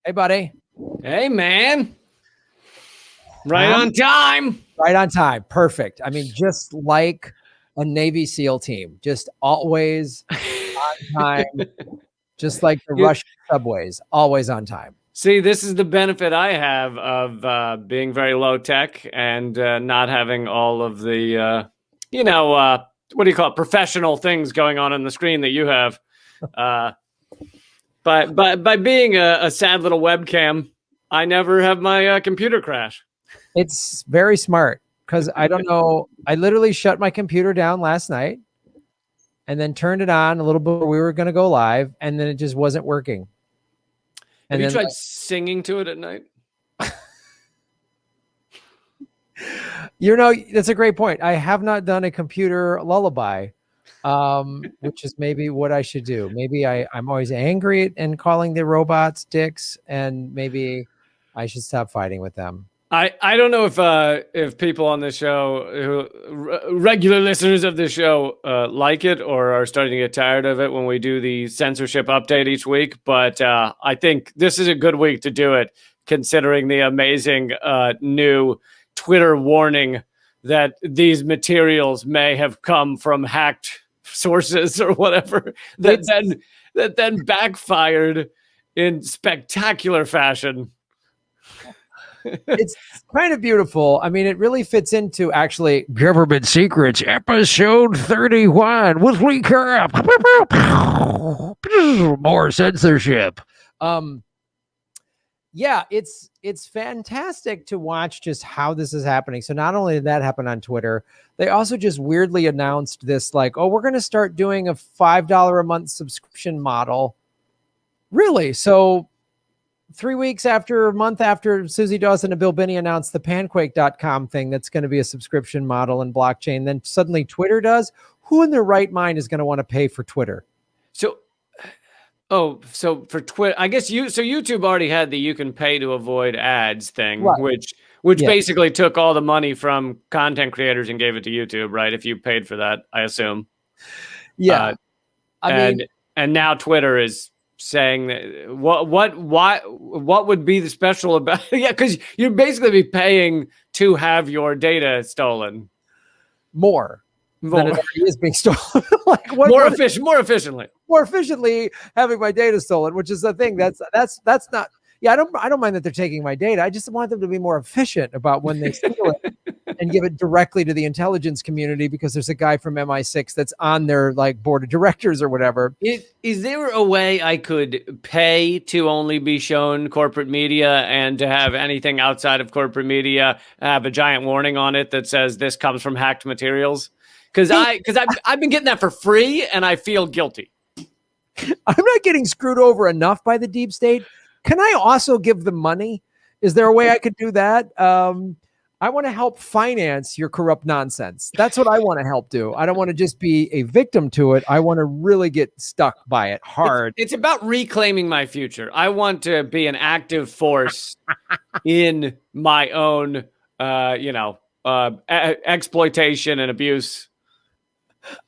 Hey, buddy. Hey, man. Right on time. Right on time. Perfect. I mean, just like a Navy SEAL team, just always on time, just like the Russian subways, always on time. See, this is the benefit I have of being very low tech and not having all of the, what do you call it, professional things going on the screen that you have. By being a sad little webcam, I never have my computer crash. It's very smart because I don't know. I literally shut my computer down last night and then turned it on a little bit. We were going to go live and then it just wasn't working. Have you tried singing to it at night? That's a great point. I have not done a computer lullaby, which is maybe what I should do. Maybe I'm always angry and calling the robots dicks, and maybe I should stop fighting with them. I don't know if people on this show, regular listeners of this show, like it or are starting to get tired of it when we do the censorship update each week. But I think this is a good week to do it, considering the amazing new Twitter warning that these materials may have come from hacked sources or whatever that then backfired in spectacular fashion. It's kind of beautiful. I mean, it really fits into actually Government Secrets episode 31 with recap. More censorship. Yeah, it's fantastic to watch just how this is happening. So not only did that happen on Twitter, they also just weirdly announced this, like, oh, we're going to start doing a $5 a month subscription model. Really? So 3 weeks after, a month after Susie Dawson and Bill Binney announced the Panquake.com thing that's going to be a subscription model in blockchain, then suddenly Twitter does. Who in their right mind is going to want to pay for Twitter? So for Twitter, I guess YouTube already had the you can pay to avoid ads thing, right, which basically took all the money from content creators and gave it to YouTube, right? If you paid for that, I assume. Yeah. And now Twitter is saying that what would be the special about because you're basically be paying to have your data stolen more than it already is being stolen. Like more efficiently having my data stolen, which is the thing that's not. Yeah, I don't mind that they're taking my data. I just want them to be more efficient about when they steal it and give it directly to the intelligence community, because there's a guy from MI6 that's on their board of directors or whatever. Is there a way I could pay to only be shown corporate media and to have anything outside of corporate media have a giant warning on it that says this comes from hacked materials? Because I've been getting that for free and I feel guilty. I'm not getting screwed over enough by the deep state. Can I also give them money? Is there a way I could do that? I want to help finance your corrupt nonsense. That's what I want to help do. I don't want to just be a victim to it. I want to really get stuck by it hard. It's about reclaiming my future. I want to be an active force in my own, exploitation and abuse.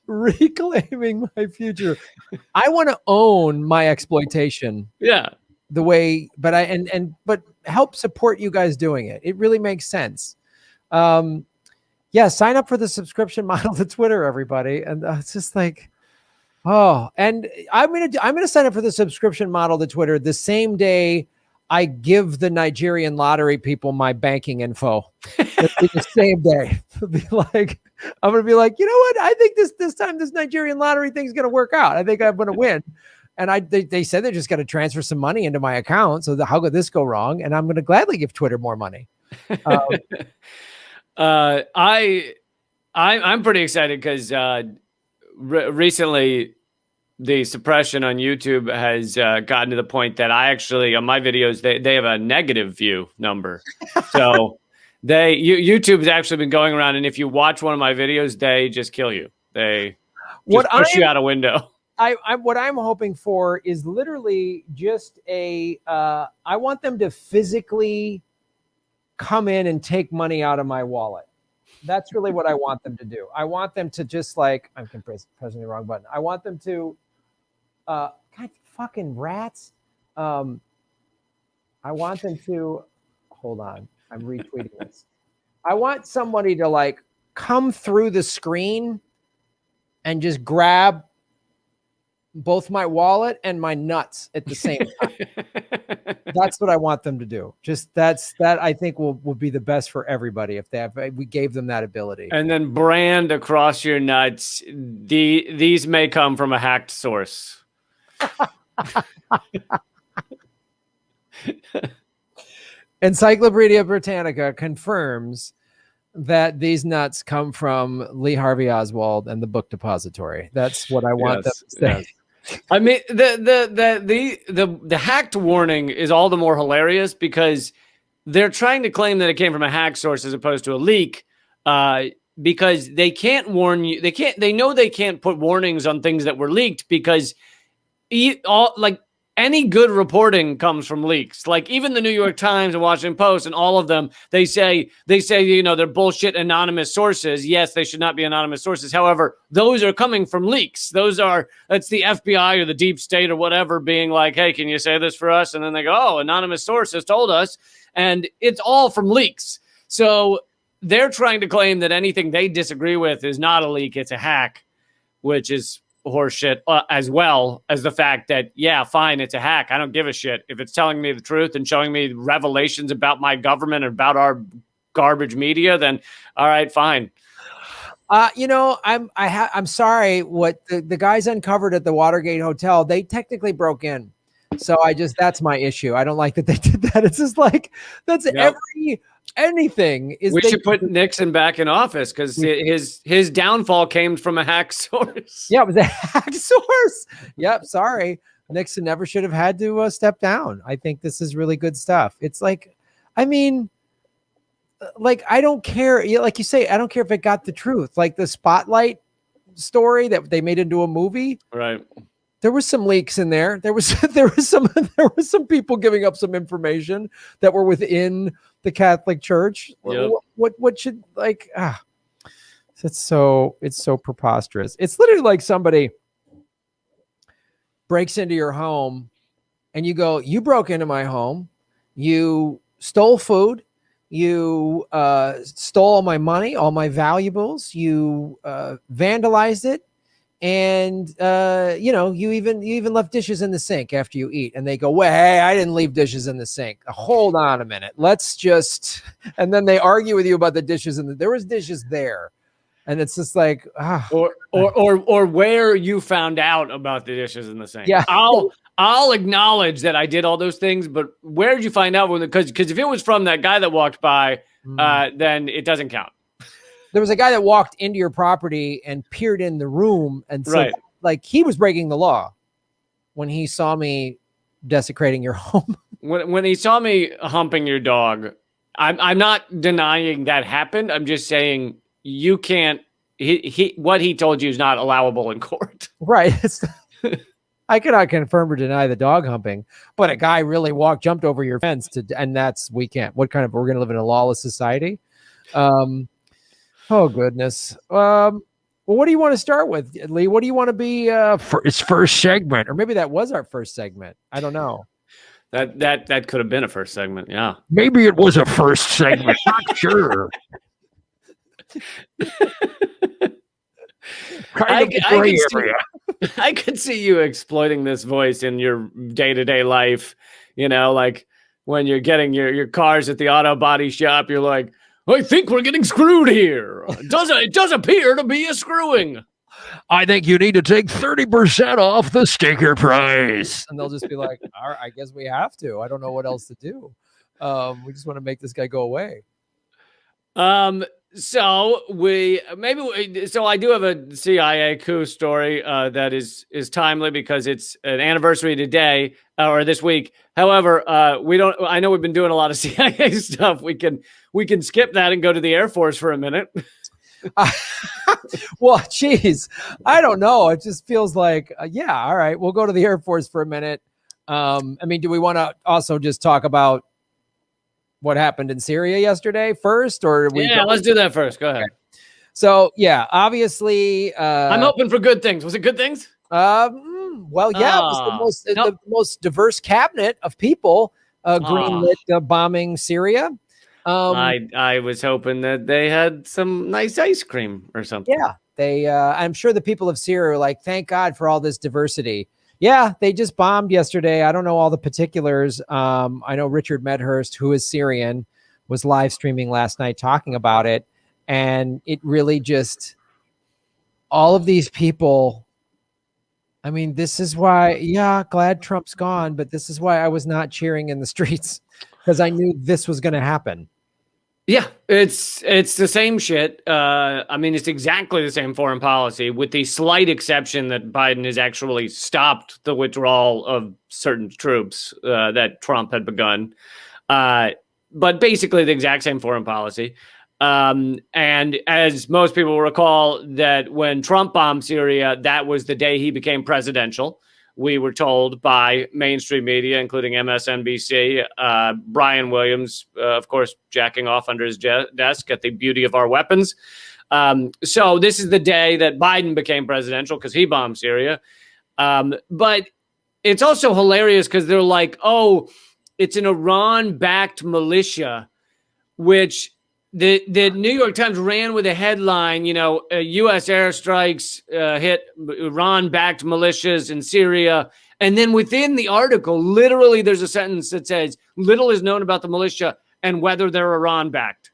Reclaiming my future. I want to own my exploitation. Yeah. The way, but help support you guys doing it. It really makes sense. Sign up for the subscription model to Twitter, everybody. And it's just like, and I'm gonna sign up for the subscription model to Twitter the same day I give the Nigerian lottery people my banking info. It'll be the same day. I'm gonna be like, you know what? I think this time this Nigerian lottery thing's gonna work out. I think I'm gonna win. And they said they're just going to transfer some money into my account. So how could this go wrong? And I'm going to gladly give Twitter more money. I'm pretty excited because recently the suppression on YouTube has gotten to the point that I actually, on my videos, they have a negative view number. So YouTube's actually been going around, and if you watch one of my videos, they just kill you. They just push you out a window. What I'm hoping for is literally just I want them to physically come in and take money out of my wallet. That's really what I want them to do. I want them to just I'm pressing the wrong button. I want them to, God, fucking rats. I want them to, hold on, I'm retweeting this. I want somebody to like come through the screen and just grab both my wallet and my nuts at the same time. That's what I want them to do. Just that I think will be the best for everybody if we gave them that ability. And then brand across your nuts. These may come from a hacked source. Encyclopedia Britannica confirms that these nuts come from Lee Harvey Oswald and the Book Depository. That's what I want them to say. Yes. I mean, the hacked warning is all the more hilarious because they're trying to claim that it came from a hack source as opposed to a leak, because they can't warn you. They know they can't put warnings on things that were leaked because any good reporting comes from leaks. Like even the New York Times and Washington Post and all of them, they say, they're bullshit anonymous sources. Yes, they should not be anonymous sources. However, those are coming from leaks. That's the FBI or the deep state or whatever being like, hey, can you say this for us? And then they go, oh, anonymous sources told us. And it's all from leaks. So they're trying to claim that anything they disagree with is not a leak. It's a hack, which is horseshit, as well as the fact that, yeah, fine, it's a hack. I don't give a shit. If it's telling me the truth and showing me revelations about my government and about our garbage media, then all right, fine. I'm sorry. What the guys uncovered at the Watergate Hotel, they technically broke in. So that's my issue. I don't like that they did that. It's just like, that's anything is. We should put Nixon back in office because his downfall came from a hack source. Yeah, it was a hack source. Yep. Sorry. Nixon never should have had to step down. I think this is really good stuff. It's like, I mean, like, I don't care. Like you say, I don't care if it got the truth. Like the Spotlight story that they made into a movie. Right. There was some leaks in there. There was some people giving up some information that were within the Catholic Church. Yep. What should it's so preposterous. It's literally like somebody breaks into your home and you go, you broke into my home, you stole food, you stole all my money, all my valuables, you vandalized it. And you even left dishes in the sink after you eat, and they go, well, hey, I didn't leave dishes in the sink. Hold on a minute. And then they argue with you about the dishes, and there was dishes there. And it's just like, or where you found out about the dishes in the sink. Yeah. I'll acknowledge that I did all those things, but where did you find out? Because if it was from that guy that walked by, then it doesn't count. There was a guy that walked into your property and peered in the room and said, like, he was breaking the law when he saw me desecrating your home. When he saw me humping your dog, I'm not denying that happened. I'm just saying you can't. What he told you is not allowable in court. Right. I cannot confirm or deny the dog humping, but a guy really jumped over your fence we can't. We're going to live in a lawless society. Oh, goodness. Well, what do you want to start with, Lee? What do you want to be for its first segment? Or maybe that was our first segment. I don't know. That could have been a first segment. Yeah. Maybe it was a first segment. Not sure. I could see you exploiting this voice in your day-to-day life. Like when you're getting your cars at the auto body shop, you're like, I think we're getting screwed here. It does appear to be a screwing. I think you need to take 30% off the sticker price. And they'll just be like, all right, I guess we have to. I don't know what else to do. We just want to make this guy go away. So I do have a CIA coup story that is timely because it's an anniversary today or this week. However, I know we've been doing a lot of CIA stuff. We can skip that and go to the Air Force for a minute. Well, geez, I don't know. It just feels like, all right, we'll go to the Air Force for a minute. Do we want to also just talk about what happened in Syria yesterday first, or let's do that first. Go ahead. Okay. So obviously, I'm hoping for good things. Was it good things? Well, yeah, it was the most diverse cabinet of people greenlit bombing Syria. I was hoping that they had some nice ice cream or something. Yeah, I'm sure the people of Syria are like, thank God for all this diversity. Yeah, they just bombed yesterday. I don't know all the particulars. I know Richard Medhurst, who is Syrian, was live streaming last night talking about it. And it really just, all of these people, I mean, this is why, glad Trump's gone, but this is why I was not cheering in the streets, because I knew this was going to happen. Yeah, it's the same shit. I mean, it's exactly the same foreign policy, with the slight exception that Biden has actually stopped the withdrawal of certain troops that Trump had begun. But basically the exact same foreign policy. And as most people will recall, that when Trump bombed Syria, that was the day he became presidential. We were told by mainstream media, including MSNBC, Brian Williams, of course, jacking off under his desk at the beauty of our weapons. So this is the day that Biden became presidential because he bombed Syria. But it's also hilarious because they're like, oh, it's an Iran-backed militia, which the New York Times ran with a headline, U.S. airstrikes hit Iran-backed militias in Syria. And then within the article, literally there's a sentence that says, little is known about the militia and whether they're Iran-backed.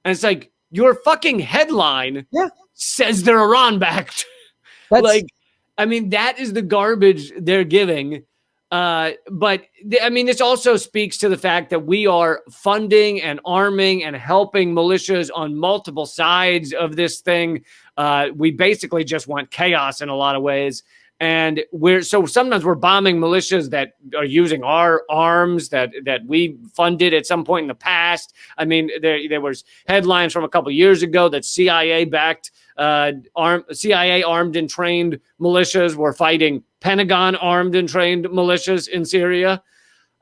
And it's like, your fucking headline says they're Iran-backed. That is the garbage they're giving. This also speaks to the fact that we are funding and arming and helping militias on multiple sides of this thing. We basically just want chaos in a lot of ways. And sometimes we're bombing militias that are using our arms that we funded at some point in the past. I mean, there was headlines from a couple of years ago that CIA-backed CIA armed and trained militias were fighting Pentagon armed and trained militias in Syria.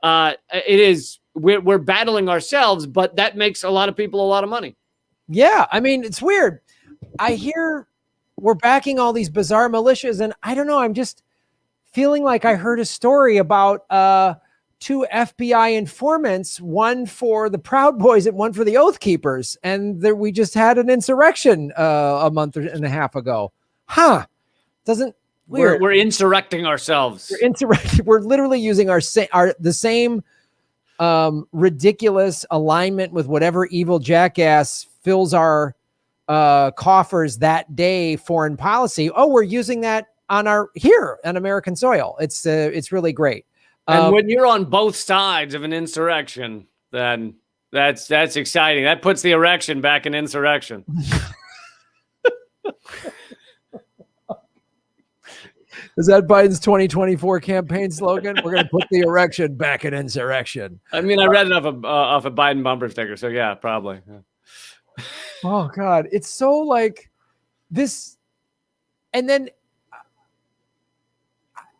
We're battling ourselves, but that makes a lot of people a lot of money. Yeah, I mean, it's weird. I hear we're backing all these bizarre militias, and I don't know, I'm just feeling like I heard a story about two FBI informants, one for the Proud Boys and one for the Oath Keepers, and we just had an insurrection a month and a half ago. Weird. We're insurrecting ourselves. We're literally using the same ridiculous alignment with whatever evil jackass fills our coffers that day. Foreign policy. Oh, we're using that on American soil. It's really great. And when you're on both sides of an insurrection, then that's exciting. That puts the erection back in insurrection. Is that Biden's 2024 campaign slogan? We're going to put the erection back in insurrection. I mean, I read it off a Biden bumper sticker, so yeah, probably. Yeah. Oh God, it's so like this. And then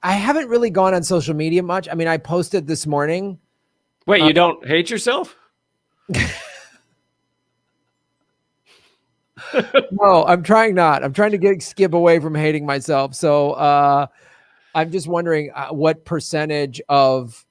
I haven't really gone on social media much. I mean, I posted this morning. Wait, you don't hate yourself? No, I'm trying not. I'm trying to skip away from hating myself. So I'm just wondering what percentage of,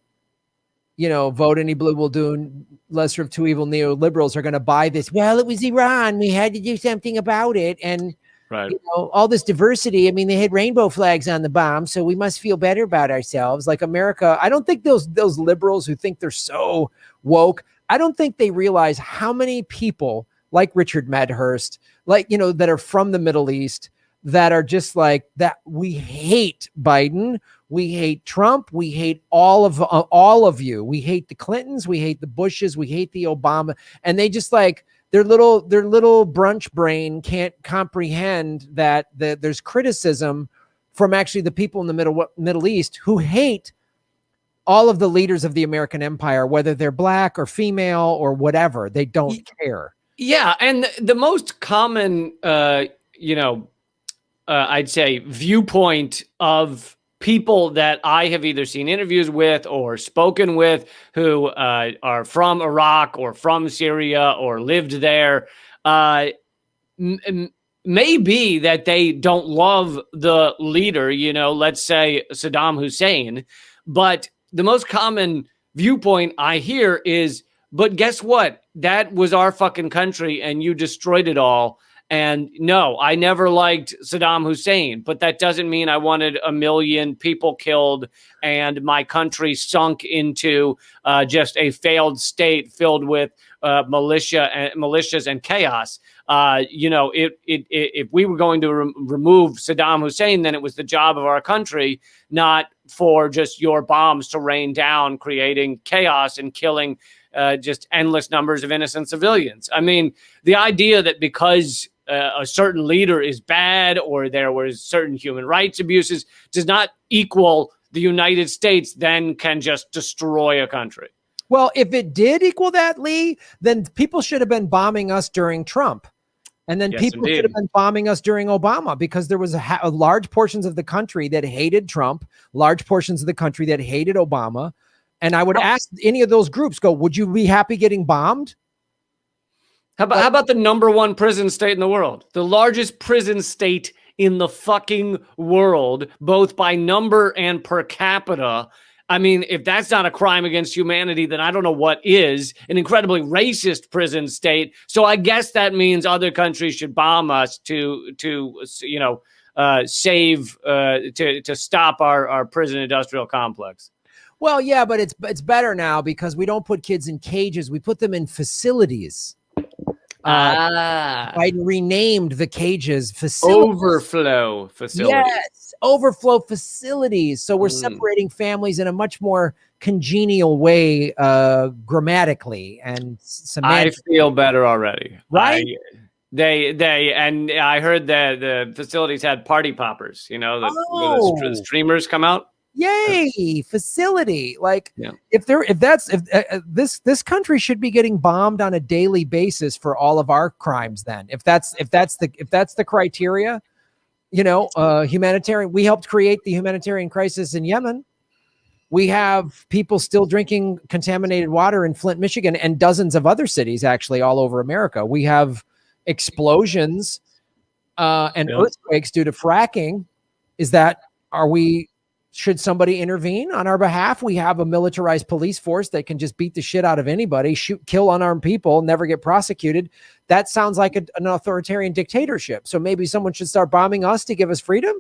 vote any blue will do lesser of two evil neoliberals are going to buy this. Well, it was Iran. We had to do something about it. And right. All this diversity. I mean, they had rainbow flags on the bomb, so we must feel better about ourselves. Like America, I don't think those liberals who think they're so woke, I don't think they realize how many people like Richard Medhurst, that are from the Middle East, that are just like that. We hate Biden. We hate Trump. We hate all of you. We hate the Clintons. We hate the Bushes. We hate the Obama. And they just like, their little brunch brain can't comprehend that there's criticism from actually the people in the Middle East who hate all of the leaders of the American empire, whether they're black or female or whatever. They don't care. Yeah, and the most common, I'd say viewpoint of people that I have either seen interviews with or spoken with who are from Iraq or from Syria or lived there, may be that they don't love the leader, let's say Saddam Hussein, but the most common viewpoint I hear is, but guess what? That was our fucking country and you destroyed it all. And no, I never liked Saddam Hussein, but that doesn't mean I wanted 1 million people killed and my country sunk into just a failed state filled with militias and chaos. If we were going to remove Saddam Hussein, then it was the job of our country, not for just your bombs to rain down, creating chaos and killing just endless numbers of innocent civilians. I mean, the idea that because a certain leader is bad or there was certain human rights abuses does not equal the United States then can just destroy a country. Well, if it did equal that, Lee, then people should have been bombing us during Trump. And then people should have been bombing us during Obama, because there was a large portions of the country that hated Trump, large portions of the country that hated Obama. And I would ask any of those groups, would you be happy getting bombed? How about the #1 prison state in the world? The largest prison state in the fucking world, both by number and per capita. I mean, if that's not a crime against humanity, then I don't know what is. An incredibly racist prison state. So I guess that means other countries should bomb us to stop our prison industrial complex. Well, yeah, but it's better now because we don't put kids in cages. We put them in facilities. Biden renamed the cages facilities. Overflow facilities. Yes, overflow facilities. So we're separating families in a much more congenial way, grammatically and semantically. I feel better already. Right? I heard that the facilities had party poppers. You know, the streamers come out. Yay, facility. Like if this country should be getting bombed on a daily basis for all of our crimes, then if that's the criteria, humanitarian, we helped create the humanitarian crisis in Yemen. We have people still drinking contaminated water in Flint, Michigan, and dozens of other cities actually all over America. We have explosions and earthquakes due to fracking. Should somebody intervene on our behalf? We have a militarized police force that can just beat the shit out of anybody, kill unarmed people, never get prosecuted. That sounds like an authoritarian dictatorship. So maybe someone should start bombing us to give us freedom.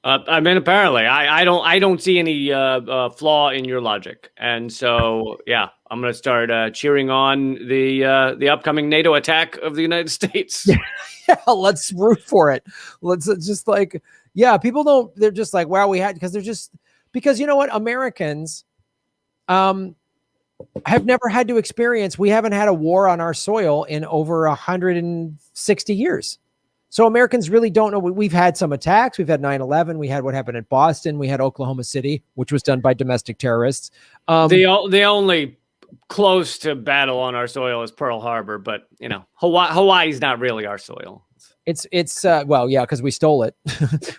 I mean, apparently, I don't see any flaw in your logic, and so I'm going to start cheering on the upcoming NATO attack of the United States. Yeah, let's root for it. Let's just people don't. They're just like, wow, because you know what, Americans have never had to experience. We haven't had a war on our soil in over 160 years. So Americans really don't know. We've had some attacks. We've had 9/11. We had what happened in Boston. We had Oklahoma City, which was done by domestic terrorists. The only close to battle on our soil is Pearl Harbor, but Hawaii's not really our soil. It's because we stole it.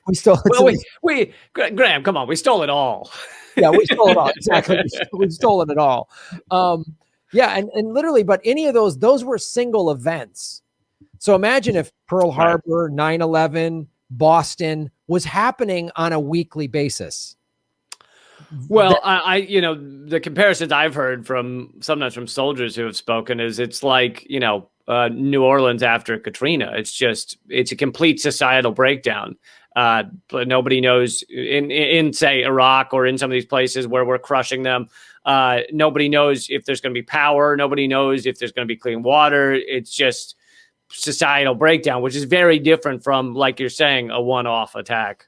We stole it. Well, Graham, come on, we stole it all. Yeah, we stole it all. Exactly, we've stolen it all. And literally, but any of those were single events. So imagine if Pearl Harbor, 9/11, Boston was happening on a weekly basis. Well, the comparisons I've heard sometimes from soldiers who have spoken is it's like, New Orleans after Katrina. It's a complete societal breakdown. But nobody knows in say Iraq or in some of these places where we're crushing them. Nobody knows if there's going to be power. Nobody knows if there's going to be clean water. It's just societal breakdown, which is very different from, like you're saying, a one-off attack.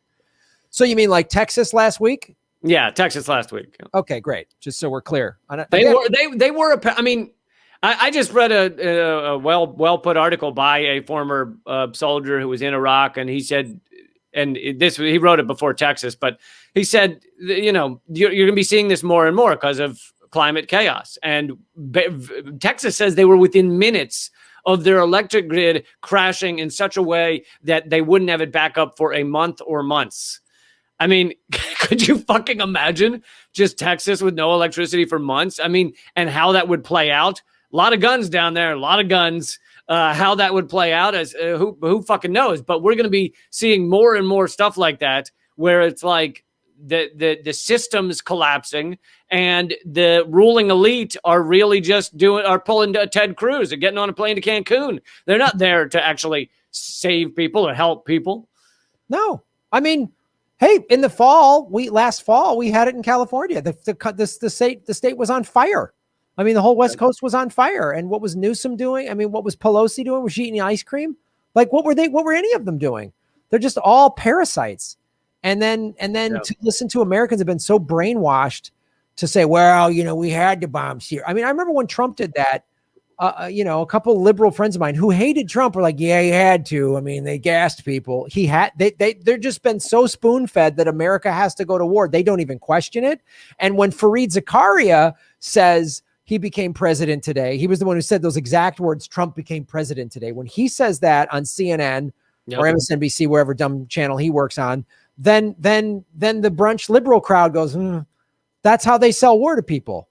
So you mean like Texas last week? Yeah, Texas last week. Okay, great. Just so we're clear. They were. I mean, I just read a well put article by a former soldier who was in Iraq, and he said, and he wrote it before Texas, but he said, you're going to be seeing this more and more because of climate chaos. And Texas says they were within minutes of their electric grid crashing in such a way that they wouldn't have it back up for a month or months. I mean, could you fucking imagine just Texas with no electricity for months? I mean, and how that would play out? A lot of guns down there, a lot of guns. How that would play out, as who fucking knows? But we're going to be seeing more and more stuff like that, where it's like the system's collapsing, and the ruling elite are really just are pulling Ted Cruz and getting on a plane to Cancun. They're not there to actually save people or help people. No, I mean, hey, in the fall, last fall we had it in California. The state was on fire. I mean, the whole West Coast was on fire. And what was Newsom doing? I mean, what was Pelosi doing? Was she eating ice cream? Like, what were any of them doing? They're just all parasites. And then to listen to Americans have been so brainwashed to say, well, we had to bomb Syria. I mean, I remember when Trump did that, a couple of liberal friends of mine who hated Trump were like, yeah, he had to. I mean, they gassed people. They're just been so spoon fed that America has to go to war. They don't even question it. And when Fareed Zakaria says he became president today, he was the one who said those exact words, Trump became president today. When he says that on CNN or MSNBC, wherever dumb channel he works on, then the brunch liberal crowd goes, that's how they sell war to people.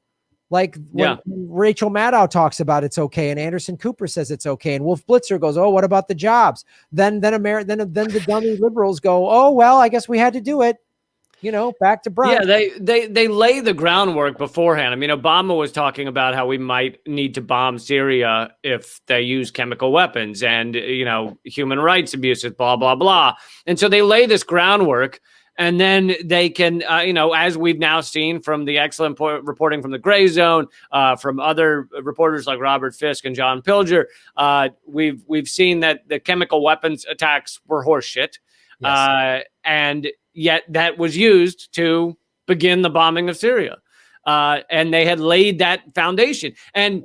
Like when Rachel Maddow talks about it's okay, and Anderson Cooper says it's okay, and Wolf Blitzer goes, "Oh, what about the jobs?" Then the dummy liberals go, "Oh, well, I guess we had to do it." Back to brunch. Yeah, they lay the groundwork beforehand. I mean, Obama was talking about how we might need to bomb Syria if they use chemical weapons and human rights abuses, blah blah blah. And so they lay this groundwork. And then they can, as we've now seen from the excellent reporting from the Gray Zone, from other reporters like Robert Fisk and John Pilger, we've seen that the chemical weapons attacks were horseshit, and yet that was used to begin the bombing of Syria, and they had laid that foundation. And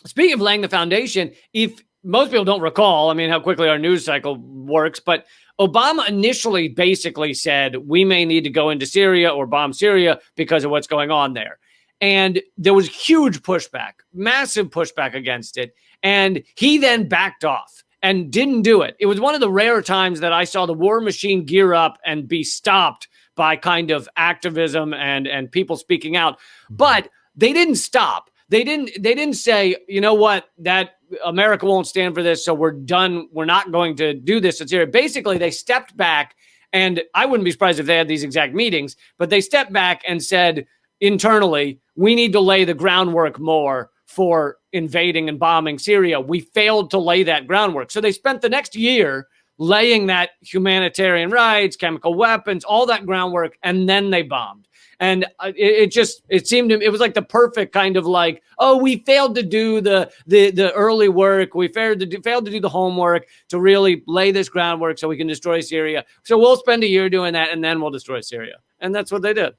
speaking of laying the foundation, if most people don't recall, I mean, how quickly our news cycle works, but Obama initially basically said we may need to go into Syria or bomb Syria because of what's going on there. And there was huge pushback, massive pushback against it. And he then backed off and didn't do it. It was one of the rare times that I saw the war machine gear up and be stopped by kind of activism and people speaking out. But they didn't stop. They didn't say, you know what, that America won't stand for this, so we're done. We're not going to do this in Syria. Basically, they stepped back, and I wouldn't be surprised if they had these exact meetings, but they stepped back and said internally, we need to lay the groundwork more for invading and bombing Syria. We failed to lay that groundwork. So they spent the next year laying that humanitarian rights, chemical weapons, all that groundwork, and then they bombed. And it seemed it was like the perfect kind of like, oh, we failed to do the early work. We failed to do the homework to really lay this groundwork so we can destroy Syria. So we'll spend a year doing that, and then we'll destroy Syria. And that's what they did.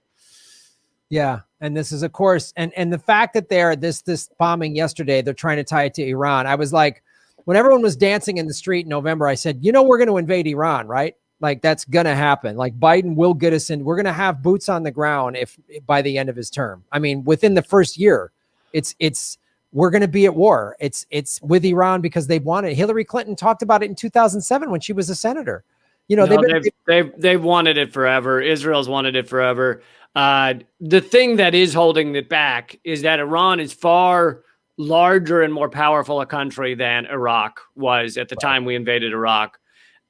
Yeah. And this is, of course, and the fact that this bombing yesterday, they're trying to tie it to Iran. I was like, when everyone was dancing in the street in November, I said, we're going to invade Iran, right? Like that's going to happen. Like Biden will get us in. We're going to have boots on the ground if by the end of his term. I mean, within the first year, we're going to be at war. It's with Iran because they want it. Hillary Clinton talked about it in 2007 when she was a senator. They've wanted it forever. Israel's wanted it forever. The thing that is holding it back is that Iran is far larger and more powerful a country than Iraq was at the time we invaded Iraq.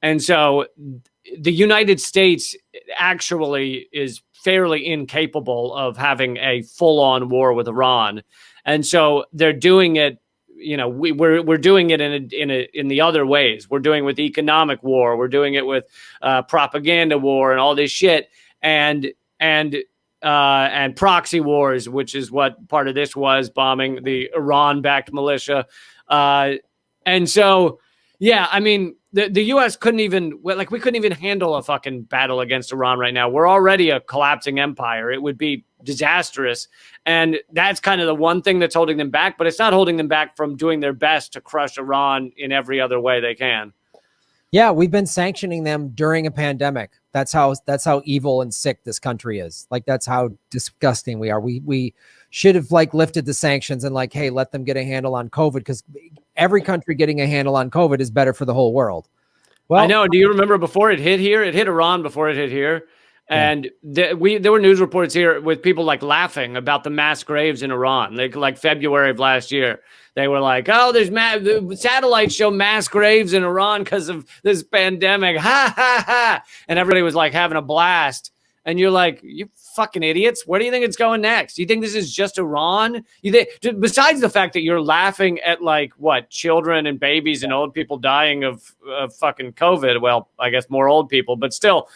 And so the United States actually is fairly incapable of having a full-on war with Iran. And so they're doing it, we're doing it in the other ways. We're doing it with economic war. We're doing it with propaganda war and all this shit. And proxy wars, which is what part of this was, bombing the Iran-backed militia. And so, yeah, I mean, the U.S. couldn't even handle a fucking battle against Iran right now. We're already a collapsing empire. It would be disastrous. And that's kind of the one thing that's holding them back, but it's not holding them back from doing their best to crush Iran in every other way they can. Yeah, we've been sanctioning them during a pandemic. That's how evil and sick this country is. Like, that's how disgusting we are. We should have lifted the sanctions and hey, let them get a handle on COVID, because every country getting a handle on COVID is better for the whole world. Well, I know. Do you remember before it hit here? It hit Iran before it hit here. And there were news reports here with people laughing about the mass graves in Iran. February of last year, they were like, "Oh, the satellites show mass graves in Iran because of this pandemic." Ha ha ha! And everybody was having a blast. And you're like, you fucking idiots. Where do you think it's going next? You think this is just Iran? You think, besides the fact that you're laughing at like what, children and babies and old people dying of fucking COVID. Well, I guess more old people, but still,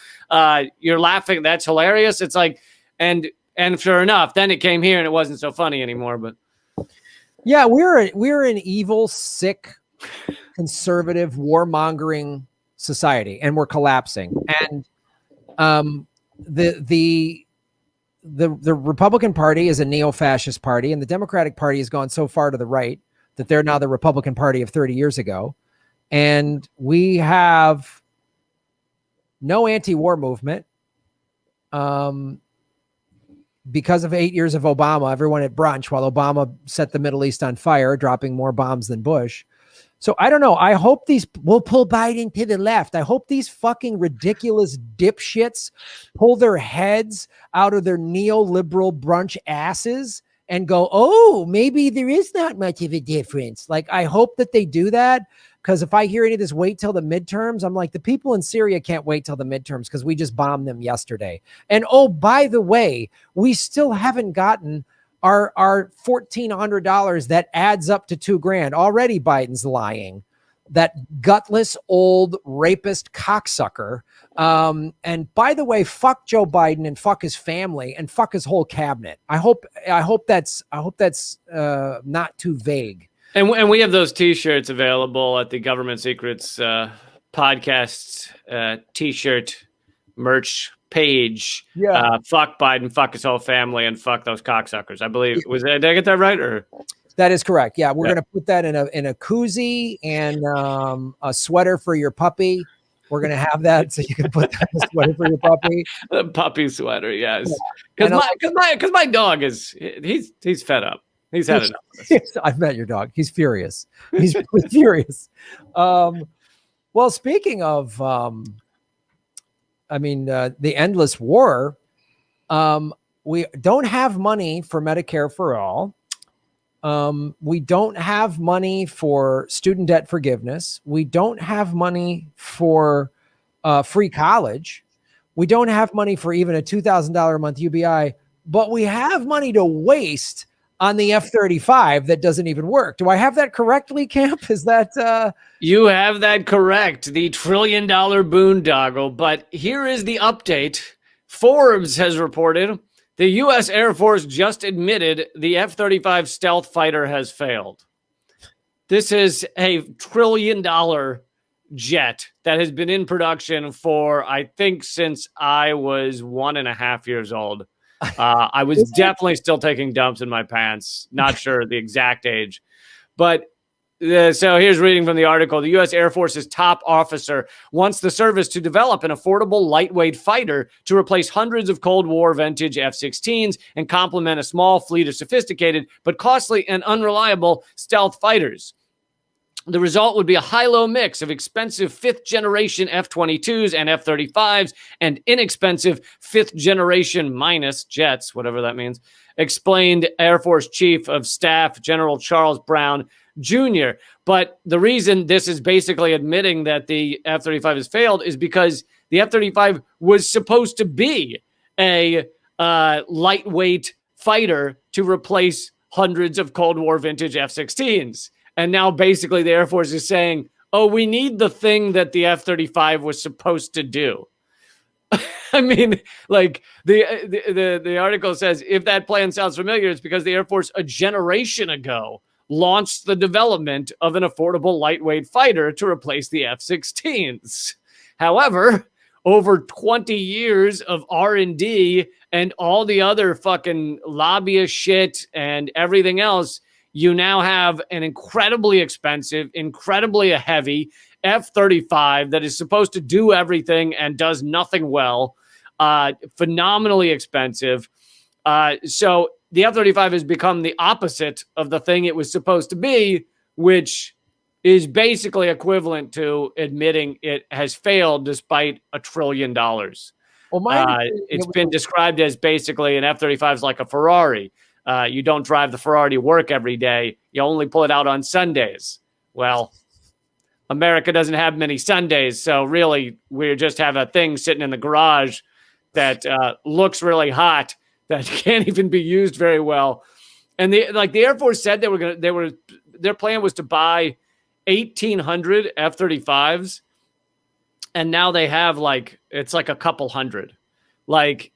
you're laughing. That's hilarious. It's like, and sure enough, then it came here and it wasn't so funny anymore. But yeah, we're an evil, sick, conservative, warmongering society, and we're collapsing. And the Republican Party is a neo-fascist party, and the Democratic Party has gone so far to the right that they're now the Republican Party of 30 years ago. And we have no anti-war movement. Because of 8 years of Obama, everyone at brunch while Obama set the Middle East on fire, dropping more bombs than Bush. So I don't know. I hope these will pull Biden to the left. I hope these fucking ridiculous dipshits pull their heads out of their neoliberal brunch asses and go, oh, maybe there is not much of a difference. Like, I hope that they do that, because if I hear any of this wait till the midterms, I'm like, the people in Syria can't wait till the midterms because we just bombed them yesterday. And oh, by the way, we still haven't gotten our $1,400 that adds up to $2,000. Already Biden's lying. That gutless old rapist cocksucker. And by the way, fuck Joe Biden and fuck his family and fuck his whole cabinet. I hope that's not too vague. And we have those T-shirts available at the Government Secrets podcast T-shirt merch page. Yeah. Fuck Biden, fuck his whole family, and fuck those cocksuckers. I believe did I get that right? Or that is correct. Yeah, we're going to put that in a koozie and a sweater for your puppy. We're going to have that so you can put that in a sweater for your puppy. The puppy sweater, yes. Because my dog is he's fed up. He's had enough. I've met your dog. He's furious. He's really furious. Well, speaking of, the endless war, we don't have money for Medicare for all. We don't have money for student debt forgiveness. We don't have money for free college. We don't have money for even a $2,000 a month UBI, but we have money to waste on the F-35 that doesn't even work. Do I have that correctly, Camp? Is that... You have that correct, the $1 trillion boondoggle. But here is the update. Forbes has reported the U.S. Air Force just admitted the F-35 stealth fighter has failed. This is a $1 trillion jet that has been in production for, I think, since I was 1.5 years old. I was definitely still taking dumps in my pants. Not sure the exact age. But so here's reading from the article. The U.S. Air Force's top officer wants the service to develop an affordable, lightweight fighter to replace hundreds of Cold War vintage F-16s and complement a small fleet of sophisticated but costly and unreliable stealth fighters. The result would be a high-low mix of expensive fifth-generation F-22s and F-35s and inexpensive fifth-generation minus jets, whatever that means, explained Air Force Chief of Staff General Charles Brown Jr. But the reason this is basically admitting that the F-35 has failed is because the F-35 was supposed to be a lightweight fighter to replace hundreds of Cold War vintage F-16s. And now basically the Air Force is saying, oh, we need the thing that the F-35 was supposed to do. I mean, like the article says, if that plan sounds familiar, it's because the Air Force a generation ago launched the development of an affordable lightweight fighter to replace the F-16s. However, over 20 years of R&D and all the other fucking lobbyist shit and everything else, you now have an incredibly expensive, incredibly heavy F-35 that is supposed to do everything and does nothing well, phenomenally expensive. So the F-35 has become the opposite of the thing it was supposed to be, which is basically equivalent to admitting it has failed despite $1 trillion. Well, it's been described as basically an F-35 is like a Ferrari. You don't drive the Ferrari to work every day. You only pull it out on Sundays. Well, America doesn't have many Sundays, so really we just have a thing sitting in the garage that looks really hot that can't even be used very well. And the Air Force said their plan was to buy 1,800 F-35s, and now they have it's like a couple hundred. Like,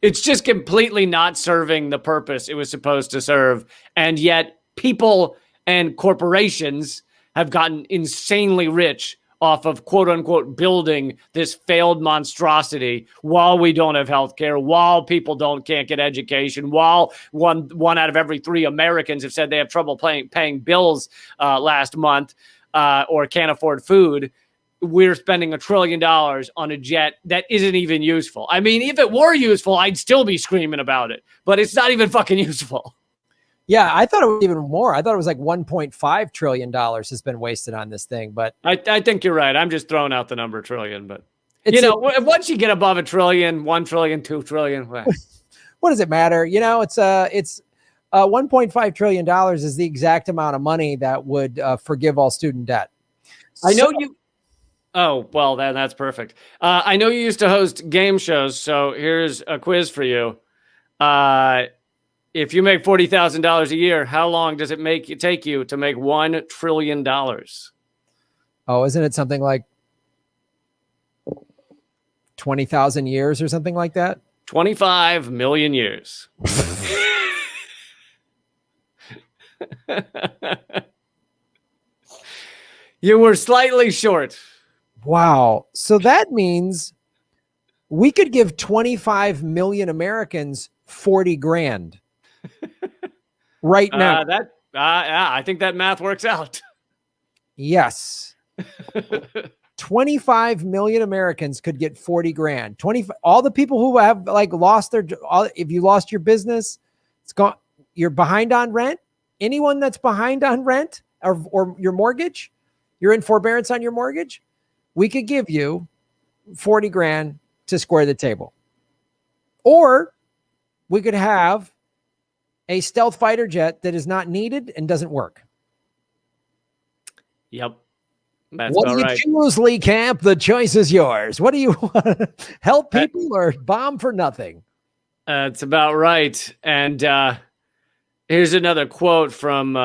it's just completely not serving the purpose it was supposed to serve. And yet people and corporations have gotten insanely rich off of quote unquote building this failed monstrosity while we don't have healthcare, while people can't get education, while one out of every 3 Americans have said they have trouble paying bills last month or can't afford food. We're spending $1 trillion on a jet that isn't even useful. I mean, if it were useful, I'd still be screaming about it, but it's not even fucking useful. Yeah, I thought it was even more. I thought it was like $1.5 trillion has been wasted on this thing. But I think you're right. I'm just throwing out the number trillion. But, once you get above $1 trillion, 1 trillion, 2 trillion. Well. What does it matter? It's $1.5 trillion is the exact amount of money that would forgive all student debt. I know you. Oh, well, that's perfect. I know you used to host game shows, so here's a quiz for you. If you make $40,000 a year, how long does it take you to make $1 trillion? Oh, isn't it something like 20,000 years or something like that? 25 million years. You were slightly short. Wow. So that means we could give 25 million Americans 40 grand right now. I think that math works out. Yes. 25 million Americans could get 40 grand. All the people who have lost if you lost your business, it's gone. You're behind on rent. Anyone that's behind on rent or your mortgage, you're in forbearance on your mortgage. We could give you 40 grand to square the table. Or we could have a stealth fighter jet that is not needed and doesn't work. Yep. That's what about do you right. choose, Lee Camp? The choice is yours. What do you want? Help people or bomb for nothing? That's about right. And here's another quote from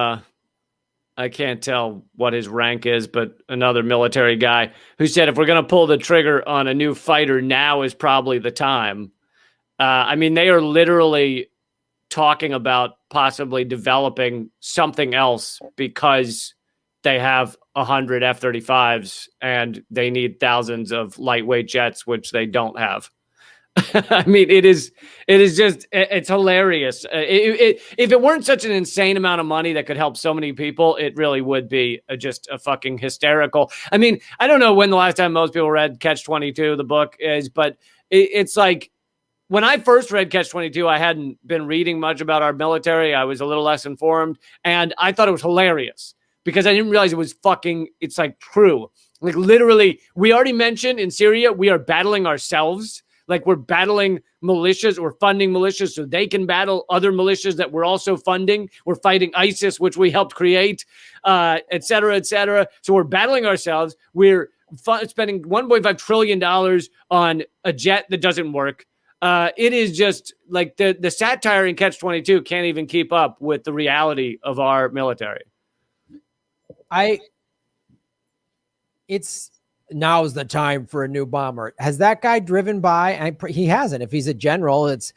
I can't tell what his rank is, but another military guy who said, if we're going to pull the trigger on a new fighter, now is probably the time. I mean, they are literally talking about possibly developing something else because they have 100 F-35s and they need thousands of lightweight jets, which they don't have. I mean, it is just, it's hilarious. If it weren't such an insane amount of money that could help so many people, it really would be just a fucking hysterical. I mean, I don't know when the last time most people read Catch-22, the book is, but it's like, when I first read Catch-22, I hadn't been reading much about our military. I was a little less informed, and I thought it was hilarious because I didn't realize it was it's like true. Like literally, we already mentioned in Syria, we are battling ourselves. Like we're battling militias or funding militias so they can battle other militias that we're also funding. We're fighting ISIS, which we helped create, et cetera, et cetera. So we're battling ourselves. We're spending $1.5 trillion on a jet that doesn't work. It is just like the satire in Catch-22 can't even keep up with the reality of our military. Now's the time for a new bomber. Has that guy driven by? He hasn't. If he's a general, if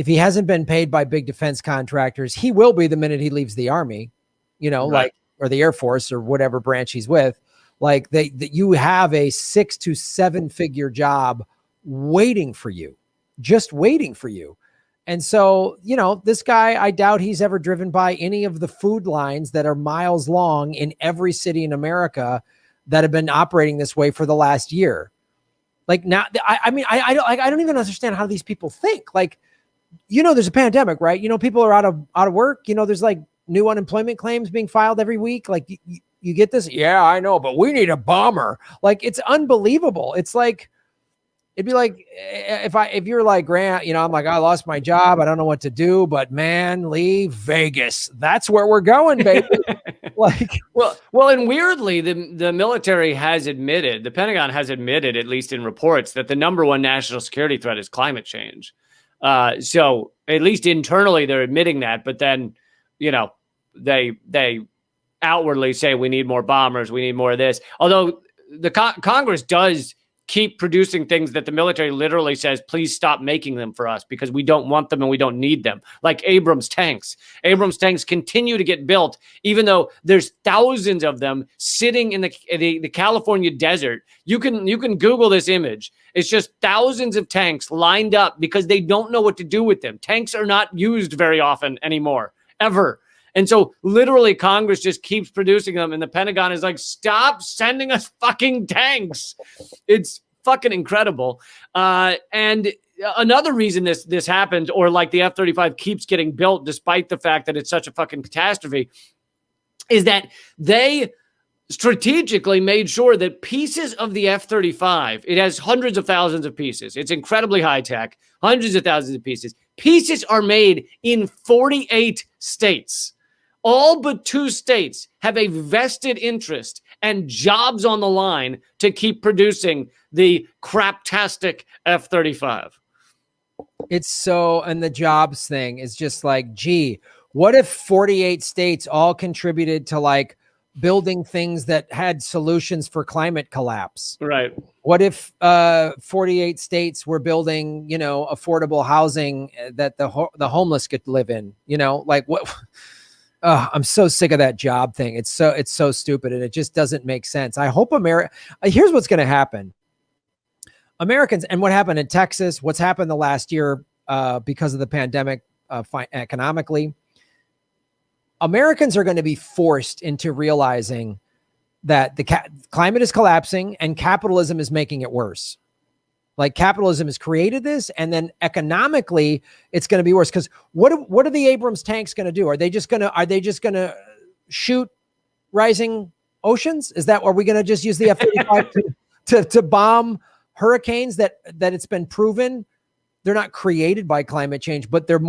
he hasn't been paid by big defense contractors, he will be the minute he leaves the Army, Right. or the Air Force or whatever branch he's with. That you have a 6 to 7 figure job waiting for you, just waiting for you. And so, this guy, I doubt he's ever driven by any of the food lines that are miles long in every city in America that have been operating this way for the last year. Like now, I don't even understand how these people think. There's a pandemic, right? People are out of work. There's new unemployment claims being filed every week. You get this. Yeah, I know, but we need a bomber. It's unbelievable. It's like, it'd be like if you're like Grant, I'm like, I lost my job. I don't know what to do, but man, Lee, Vegas, that's where we're going, baby. Like, well, and weirdly, the military has admitted, the Pentagon has admitted, at least in reports, that the number one national security threat is climate change. So at least internally, they're admitting that. But then, they outwardly say we need more bombers, we need more of this. Although the Congress does keep producing things that the military literally says, please stop making them for us because we don't want them and we don't need them. Like Abrams tanks. Abrams tanks continue to get built, even though there's thousands of them sitting in the California desert. You can Google this image. It's just thousands of tanks lined up because they don't know what to do with them. Tanks are not used very often anymore, ever. And so literally Congress just keeps producing them and the Pentagon is like, stop sending us fucking tanks. It's fucking incredible. And another reason this happens, or like the F-35 keeps getting built despite the fact that it's such a fucking catastrophe, is that they strategically made sure that pieces of the F-35, it has hundreds of thousands of pieces. It's incredibly high tech, hundreds of thousands of pieces. Pieces are made in 48 states. All but 2 states have a vested interest and jobs on the line to keep producing the craptastic F-35. it's so, and the jobs thing is just like, gee, what if 48 states all contributed to like building things that had solutions for climate collapse? Right. What if 48 states were building, affordable housing that the homeless could live in? Like what? I'm so sick of that job thing. It's so stupid, and it just doesn't make sense. I hope here's what's going to happen. Americans, and what happened in Texas, what's happened the last year because of the pandemic economically, Americans are going to be forced into realizing that the climate is collapsing and capitalism is making it worse. Like capitalism has created this, and then economically it's going to be worse. Because what are the Abrams tanks going to do? Are they just going to shoot rising oceans? Are we going to just use the F-35 to bomb hurricanes that it's been proven they're not created by climate change, but they're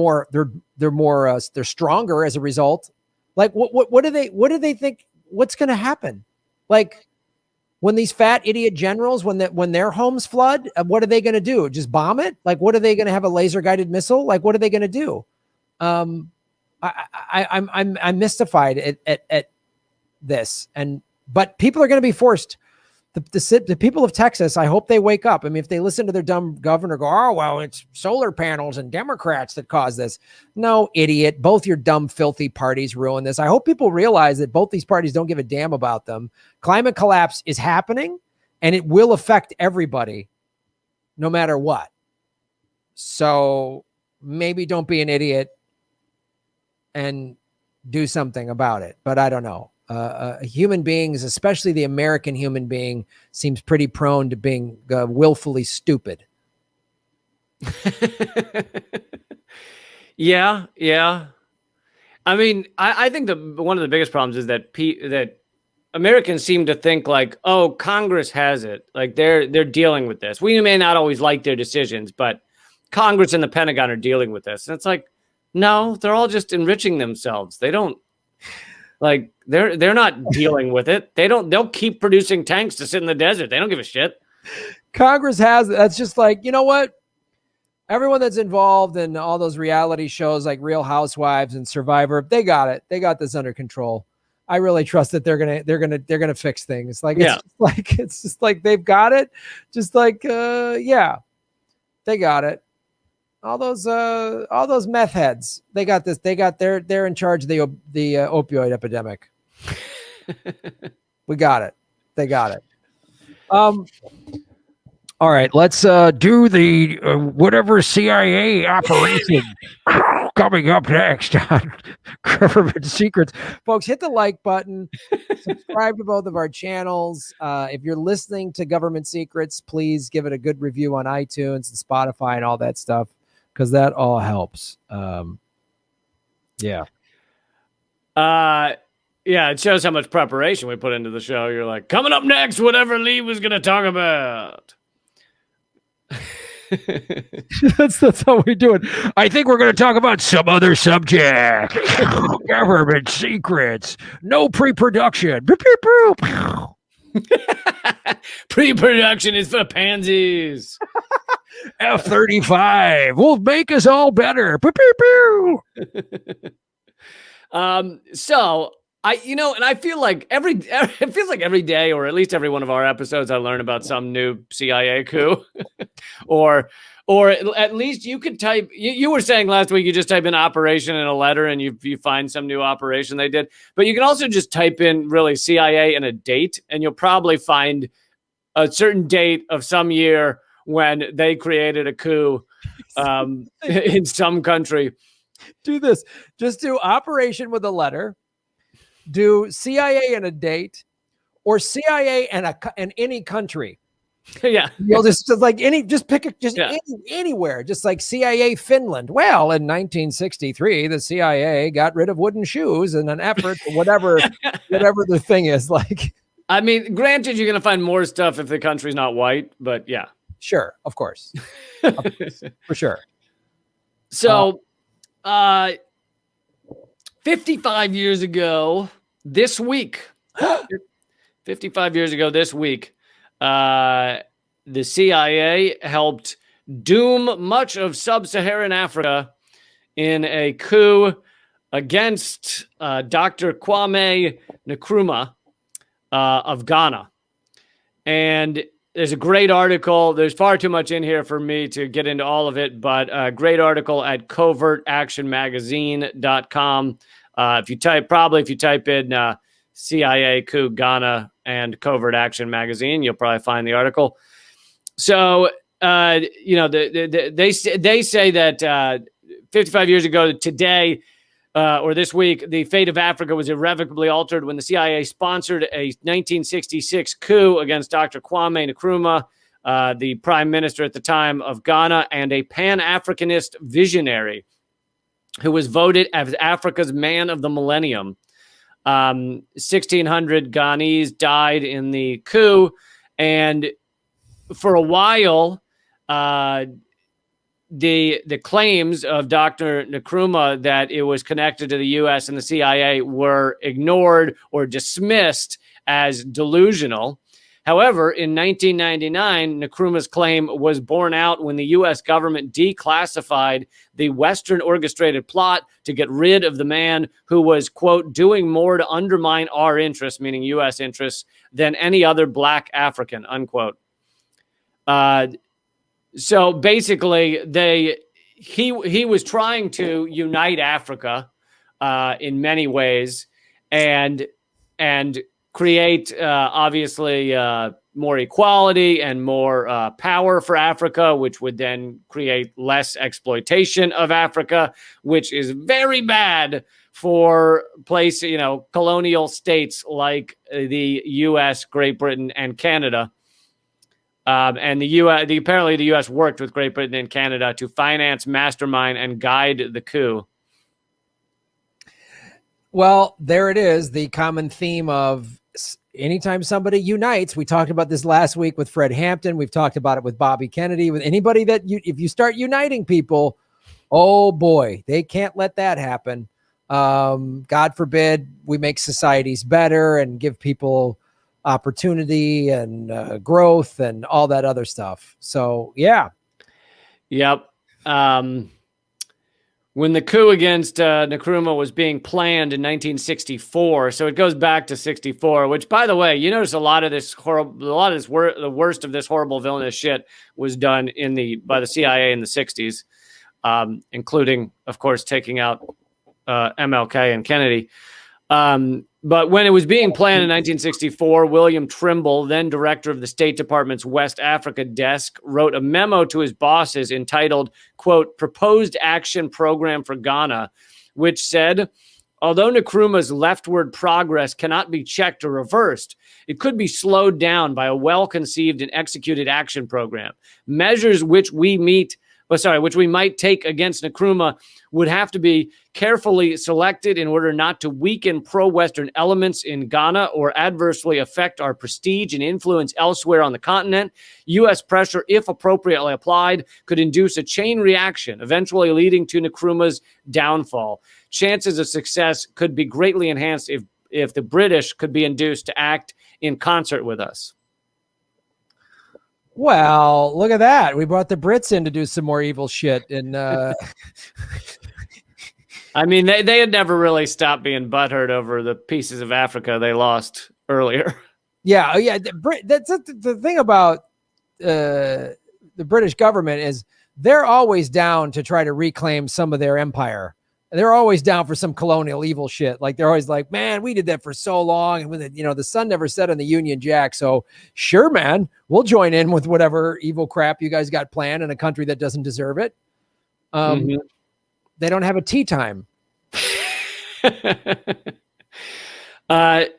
stronger as a result? Like what do they think? What's going to happen? Like, when these fat idiot generals, when their homes flood, what are they going to do? Just bomb it? Like, what are they going to have, a laser guided missile? Like, what are they going to do? I'm mystified at this, but people are going to be forced. The people of Texas, I hope they wake up. I mean, if they listen to their dumb governor go, oh, well, it's solar panels and Democrats that caused this. No, idiot. Both your dumb, filthy parties ruined this. I hope people realize that both these parties don't give a damn about them. Climate collapse is happening, and it will affect everybody no matter what. So maybe don't be an idiot and do something about it. But I don't know. Human beings, especially the American human being, seems pretty prone to being willfully stupid. Yeah. I mean, I think one of the biggest problems is that that Americans seem to think like, oh, Congress has it. Like they're dealing with this. We may not always like their decisions, but Congress and the Pentagon are dealing with this. And it's like, no, they're all just enriching themselves. They don't. Like they're not dealing with it. They'll keep producing tanks to sit in the desert. They don't give a shit. Congress has it. That's just like, you know what? Everyone that's involved in all those reality shows like Real Housewives and Survivor, they got it. They got this under control. I really trust that they're gonna fix things. Like it's just like they've got it. Just like yeah, they got it. All those meth heads, they got this. They're in charge of the opioid epidemic. We got it. They got it. All right, let's do the whatever CIA operation coming up next on Government Secrets. Folks, hit the like button. Subscribe to both of our channels. If you're listening to Government Secrets, please give it a good review on iTunes and Spotify and all that stuff, because that all helps. Yeah. Yeah, it shows how much preparation we put into the show. You're like, coming up next, whatever Lee was going to talk about. That's how we do it. I think we're going to talk about some other subject. Government secrets. No pre-production. Pew, pew, pew. Pre-production is for pansies. F-35 will make us all better. Pew, pew, pew. So and I feel like it feels like every day, or at least every one of our episodes, I learn about some new CIA coup, or at least you could type. You were saying last week you just type in operation in a letter and you find some new operation they did, but you can also just type in really CIA and a date, and you'll probably find a certain date of some year when they created a coup in some country. Do this. Just do operation with a letter. Do CIA and a date, or CIA and any country. Yeah, you'll just like pick anywhere, just like CIA Finland. Well, in 1963, the CIA got rid of wooden shoes in an effort to whatever the thing is. Like, I mean, granted, you're gonna find more stuff if the country's not white, but yeah, sure, of course, for sure. So, 55 years ago this week, 55 years ago this week, the CIA helped doom much of sub-Saharan Africa in a coup against Dr. Kwame Nkrumah of Ghana. And there's a great article. There's far too much in here for me to get into all of it, but a great article at covertactionmagazine.com. If you type in CIA coup Ghana and Covert Action Magazine, you'll probably find the article. So, they say that 55 years ago today, or this week, the fate of Africa was irrevocably altered when the CIA sponsored a 1966 coup against Dr. Kwame Nkrumah, the prime minister at the time of Ghana, and a Pan-Africanist visionary who was voted as Africa's man of the millennium. 1,600 Ghanese died in the coup, and for a while, the claims of Dr. Nkrumah that it was connected to the U.S. and the CIA were ignored or dismissed as delusional. However, in 1999, Nkrumah's claim was borne out when the U.S. government declassified the Western orchestrated plot to get rid of the man who was, quote, doing more to undermine our interests, meaning U.S. interests, than any other black African, unquote. So basically, he was trying to unite Africa in many ways, and create obviously more equality and more power for Africa, which would then create less exploitation of Africa, which is very bad for colonial states like the U.S., Great Britain, and Canada. And apparently the U.S. worked with Great Britain and Canada to finance, mastermind, and guide the coup. Well, there it is, the common theme of anytime somebody unites. We talked about this last week with Fred Hampton. We've talked about it with Bobby Kennedy. With anybody if you start uniting people, oh boy, they can't let that happen. God forbid we make societies better and give people opportunity and growth and all that other stuff. So, yeah. Yep. When the coup against Nkrumah was being planned in 1964, so it goes back to 64, which, by the way, you notice the worst of this horrible villainous shit was done by the CIA in the 60s, including, of course, taking out MLK and Kennedy. But when it was being planned in 1964, William Trimble, then director of the State Department's West Africa desk, wrote a memo to his bosses entitled, quote, Proposed Action Program for Ghana, which said, although Nkrumah's leftward progress cannot be checked or reversed, it could be slowed down by a well-conceived and executed action program. Measures which we meet which we might take against Nkrumah, would have to be carefully selected in order not to weaken pro-Western elements in Ghana or adversely affect our prestige and influence elsewhere on the continent. U.S. pressure, if appropriately applied, could induce a chain reaction, eventually leading to Nkrumah's downfall. Chances of success could be greatly enhanced if the British could be induced to act in concert with us. Well, look at that. We brought the Brits in to do some more evil shit. And I mean, they had never really stopped being butthurt over the pieces of Africa they lost earlier. yeah. That's the thing about the British government is they're always down to try to reclaim some of their empire. They're always down for some colonial evil shit. Like they're always like, man, we did that for so long. And when the sun never set on the Union Jack. So sure, man, we'll join in with whatever evil crap you guys got planned in a country that doesn't deserve it. They don't have a tea time.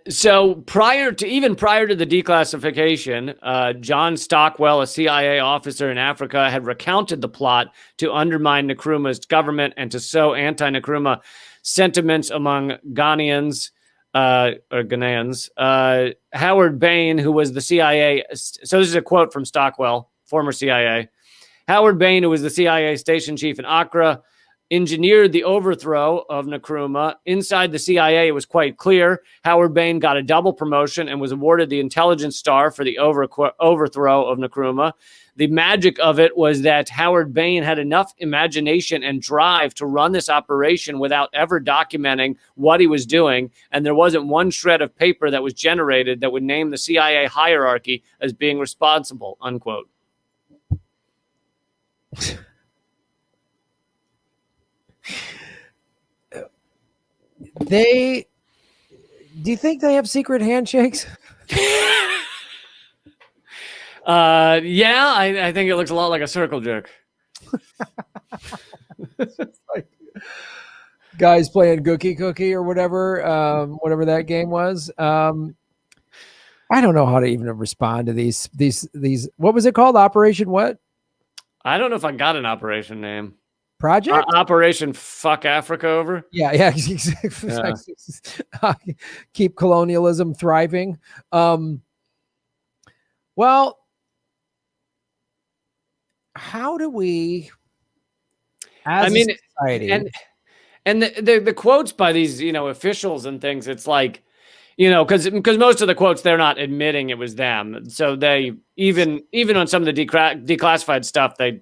So prior to the declassification, John Stockwell, a CIA officer in Africa, had recounted the plot to undermine Nkrumah's government and to sow anti-Nkrumah sentiments among Ghanaians. Howard Bain, who was the CIA. So this is a quote from Stockwell, former CIA. Howard Bain, who was the CIA station chief in Accra, engineered the overthrow of Nkrumah. Inside the CIA, it was quite clear. Howard Bain got a double promotion and was awarded the Intelligence Star for the overthrow of Nkrumah. The magic of it was that Howard Bain had enough imagination and drive to run this operation without ever documenting what he was doing, and there wasn't one shred of paper that was generated that would name the CIA hierarchy as being responsible, unquote. Do you think they have secret handshakes? Yeah, I think it looks a lot like a circle jerk. Like guys playing Cookie or whatever that game was. I don't know how to even respond to these. What was it called? Operation what? I don't know if I got an operation name. Project? Operation Fuck Africa Over. Yeah. Keep colonialism thriving. Well, how do we, as a society, and the quotes by these officials and things, it's like, because most of the quotes, they're not admitting it was them. So they even on some of the declassified stuff, they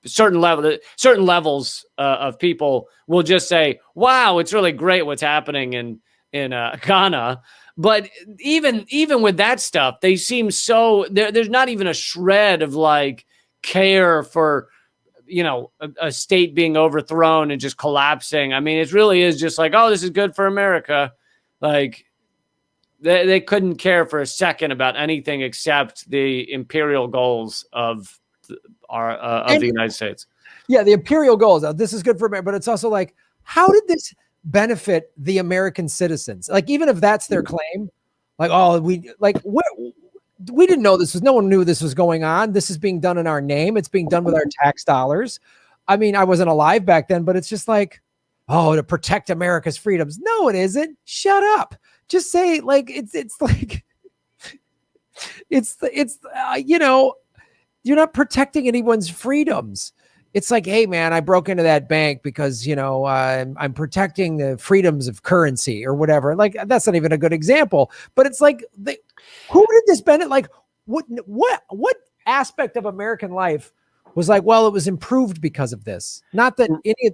certain levels of people will just say, wow, it's really great what's happening in Ghana. But even with that stuff, they seem so there's not even a shred of like care for a state being overthrown and just collapsing. I mean, it really is just like, oh, this is good for America. Like they couldn't care for a second about anything except the imperial goals of the United States. Yeah, the imperial goals. This is good for America, but it's also like, how did this benefit the American citizens? Like, even if that's their claim, like, oh, we didn't know this was. No one knew this was going on. This is being done in our name. It's being done with our tax dollars. I mean, I wasn't alive back then, but it's just like, oh, to protect America's freedoms. No, it isn't. Shut up. Just say like it's like you're not protecting anyone's freedoms. It's like, hey man, I broke into that bank because I'm protecting the freedoms of currency or whatever. Like that's not even a good example. But it's like, who did this benefit? Like what aspect of American life was like, well, it was improved because of this. Not that it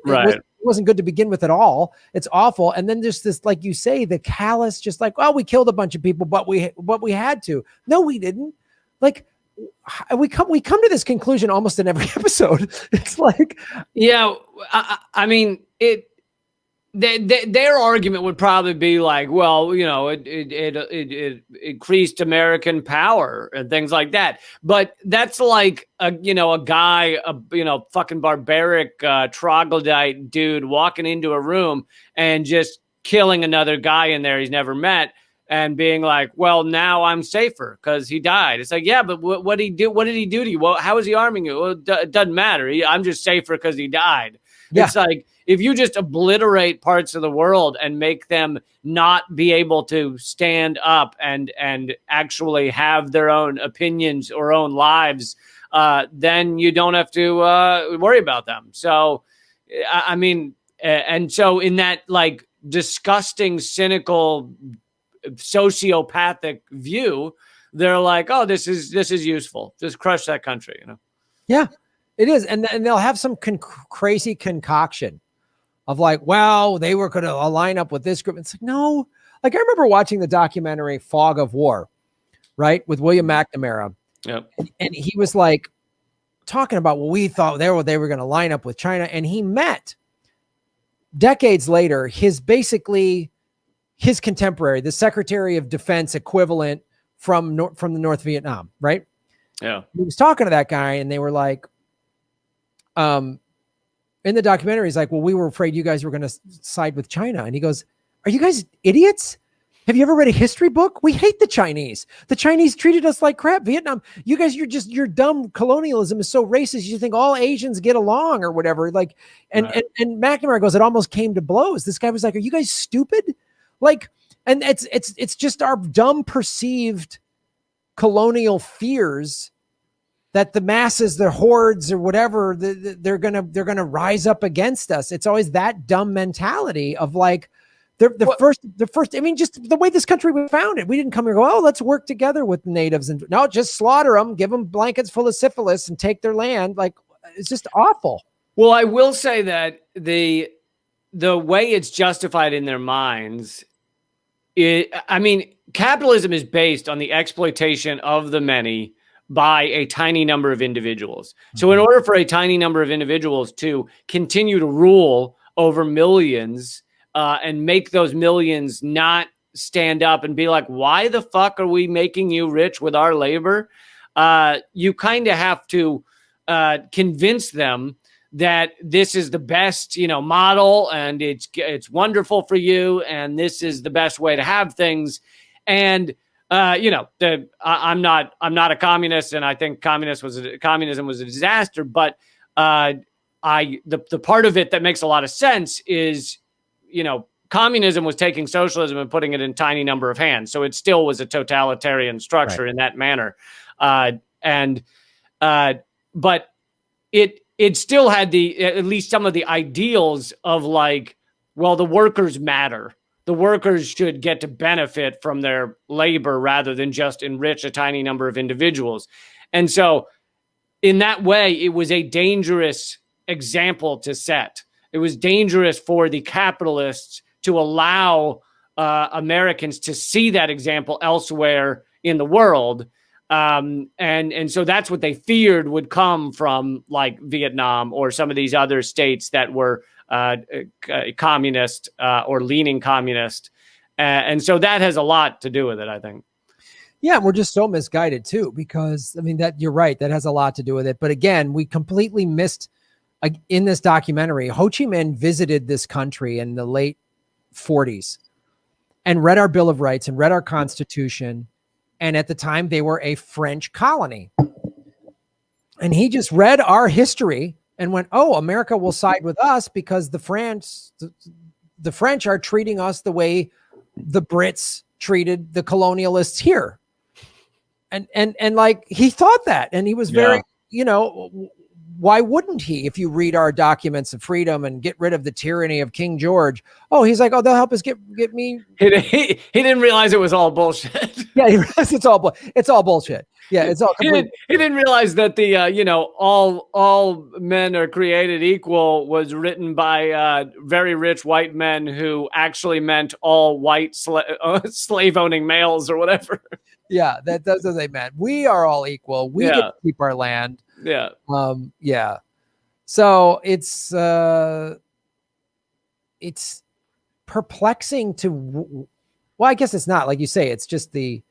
wasn't good to begin with at all. It's awful. And then there's this, like you say, the callous, just like, well, we killed a bunch of people, but we had to. No, we didn't. Like we come to this conclusion almost in every episode. It's like, yeah, I mean, their argument would probably be like, well, it increased American power and things like that. But that's like a guy, fucking barbaric troglodyte dude walking into a room and just killing another guy in there he's never met. and being like, well, now I'm safer because he died. It's like, yeah, but what did he do? What did he do to you? Well, how is he arming you? Well, it doesn't matter. I'm just safer because he died. Yeah. It's like, if you just obliterate parts of the world and make them not be able to stand up and actually have their own opinions or own lives, then you don't have to worry about them. So, I mean, and so in that like disgusting, cynical, sociopathic view, they're like, oh, this is useful. Just crush that country, you know? Yeah, it is. And they'll have some crazy concoction of like, well, they were going to line up with this group. It's like, no. Like, I remember watching the documentary Fog of War, right, with William McNamara. Yep. And he was like talking about what we thought they were going to line up with China. And he met decades later his contemporary, the Secretary of Defense equivalent from the North Vietnam, right? Yeah. He was talking to that guy, and they were like, in the documentary, he's like, well, we were afraid you guys were going to side with China. And he goes, are you guys idiots? Have you ever read a history book? We hate the Chinese. The Chinese treated us like crap. Vietnam, you guys, your dumb colonialism is so racist. You think all Asians get along or whatever. Like, and McNamara goes, it almost came to blows. This guy was like, are you guys stupid? Like, and it's just our dumb perceived colonial fears that the masses, the hordes or whatever, they're gonna rise up against us. It's always that dumb mentality of like, the first. I mean, just the way this country was founded. We didn't come here and go, oh, let's work together with natives, and no, just slaughter them, give them blankets full of syphilis, and take their land. Like, it's just awful. Well, I will say that the way it's justified in their minds, I mean, capitalism is based on the exploitation of the many by a tiny number of individuals. So in order for a tiny number of individuals to continue to rule over millions and make those millions not stand up and be like, why the fuck are we making you rich with our labor? You kind of have to convince them that this is the best, model, and it's wonderful for you, and this is the best way to have things. And I'm not a communist, and I think communism was a disaster. But the part of it that makes a lot of sense is, communism was taking socialism and putting it in a tiny number of hands, so it still was a totalitarian structure in that manner. But it still had at least some of the ideals of like, well, the workers matter. The workers should get to benefit from their labor rather than just enrich a tiny number of individuals. And so in that way, it was a dangerous example to set. It was dangerous for the capitalists to allow Americans to see that example elsewhere in the world. And so that's what they feared would come from like Vietnam or some of these other states that were communist or leaning communist. And so that has a lot to do with it, I think. Yeah, we're just so misguided too, because I mean, that you're right, that has a lot to do with it. But again, we completely missed in this documentary, Ho Chi Minh visited this country in the late 40s and read our Bill of Rights and read our Constitution. And at the time, they were a French colony. And he just read our history and went, oh, America will side with us because the French are treating us the way the Brits treated the colonialists here. And like, he thought that, and he was very, why wouldn't he? If you read our documents of freedom and get rid of the tyranny of King George, he's like, they'll help us get me. He didn't realize it was all bullshit. Yeah, he realized it's all bullshit. Yeah, it's all. He didn't realize that the all men are created equal was written by very rich white men who actually meant all white slave owning males or whatever. Yeah, that's what they meant. We are all equal. We get to keep our land. Yeah. Yeah. So it's perplexing to, well, I guess it's not, like you say, it's just the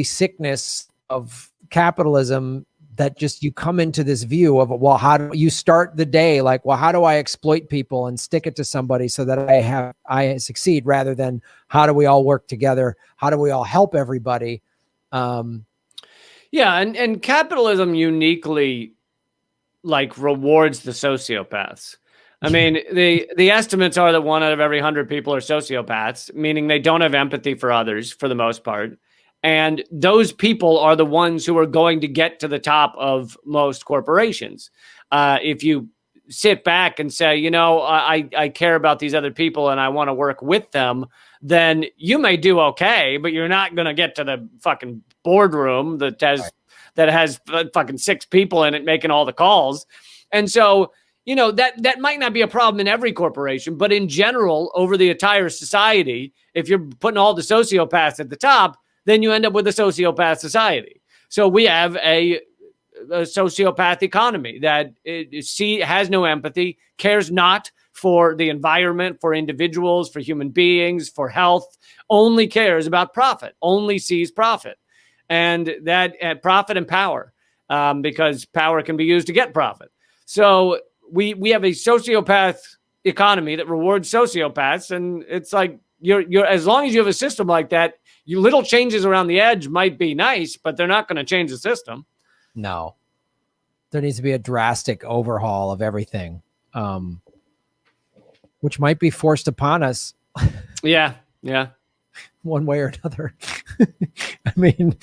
sickness of capitalism that just you come into this view of, well, how do you start the day? Like, well, how do I exploit people and stick it to somebody so that I succeed, rather than how do we all work together? How do we all help everybody? Yeah. And capitalism uniquely like rewards the sociopaths. I mean, the estimates are that 1 out of every 100 people are sociopaths, meaning they don't have empathy for others for the most part. And those people are the ones who are going to get to the top of most corporations. If you sit back and say, you know, I care about these other people and I want to work with them, then you may do okay, but you're not going to get to the fucking boardroom that has fucking 6 people in it making all the calls. And so, you know, that might not be a problem in every corporation, but in general, over the entire society, if you're putting all the sociopaths at the top, then you end up with a sociopath society. So we have a sociopath economy that has no empathy, cares not for the environment, for individuals, for human beings, for health, only cares about profit, only sees profit. And that profit and power, because power can be used to get profit. So we have a sociopath economy that rewards sociopaths. And it's like, you're as long as you have a system like that, you little changes around the edge might be nice, but they're not going to change the system. No, there needs to be a drastic overhaul of everything, which might be forced upon us. Yeah. One way or another. I mean,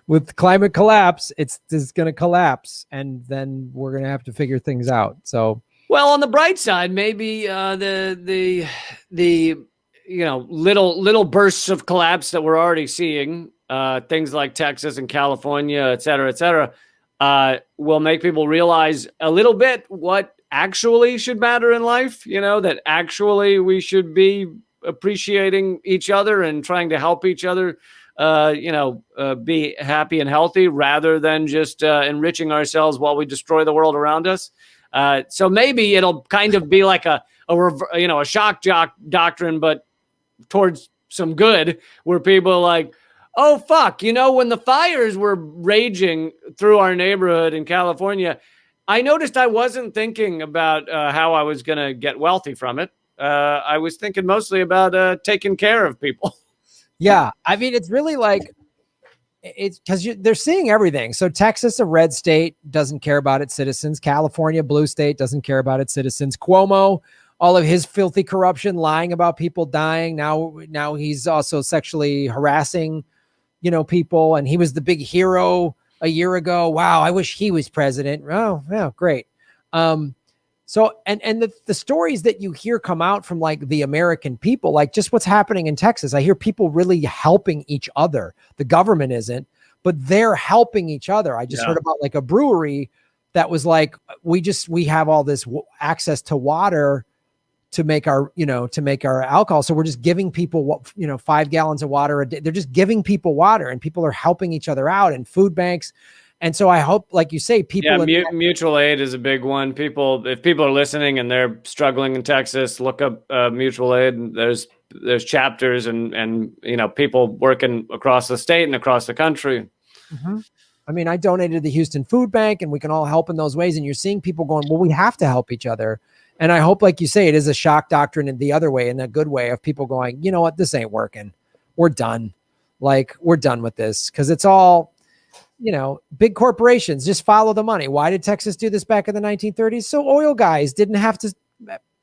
with climate collapse, it's going to collapse, and then we're going to have to figure things out. So, well, on the bright side, maybe the you know, little bursts of collapse that we're already seeing, things like Texas and California, et cetera, will make people realize a little bit what actually should matter in life. You know, that actually we should be appreciating each other and trying to help each other, be happy and healthy, rather than just enriching ourselves while we destroy the world around us. So maybe it'll kind of be like a shock jock doctrine, but towards some good, where people are like, oh, fuck, you know, when the fires were raging through our neighborhood in California, I noticed I wasn't thinking about how I was going to get wealthy from it. I was thinking mostly about taking care of people. Yeah. I mean, it's really like, it's because they're seeing everything. So Texas, a red state, doesn't care about its citizens. California, blue state, doesn't care about its citizens. Cuomo, all of his filthy corruption, lying about people dying. Now he's also sexually harassing, you know, people. And he was the big hero a year ago. Wow, I wish he was president. Oh, yeah, great. So, and the stories that you hear come out from like the American people, like just what's happening in Texas. I hear people really helping each other. The government isn't, but they're helping each other. I just heard about like a brewery that was like, we have all this access to water to make our alcohol. So we're just giving people 5 gallons of water a day. They're just giving people water, and people are helping each other out, and food banks. And so I hope, like you say, people. Yeah, mutual aid is a big one. If people are listening and they're struggling in Texas, look up mutual aid. There's chapters and people working across the state and across the country. Mm-hmm. I mean, I donated to the Houston Food Bank, and we can all help in those ways. And you're seeing people going, well, we have to help each other. And I hope, like you say, it is a shock doctrine in the other way, in a good way, of people going, you know what, this ain't working. We're done. Like, we're done with this, because it's all, big corporations just follow the money. Why did Texas do this back in the 1930s? So oil guys didn't have to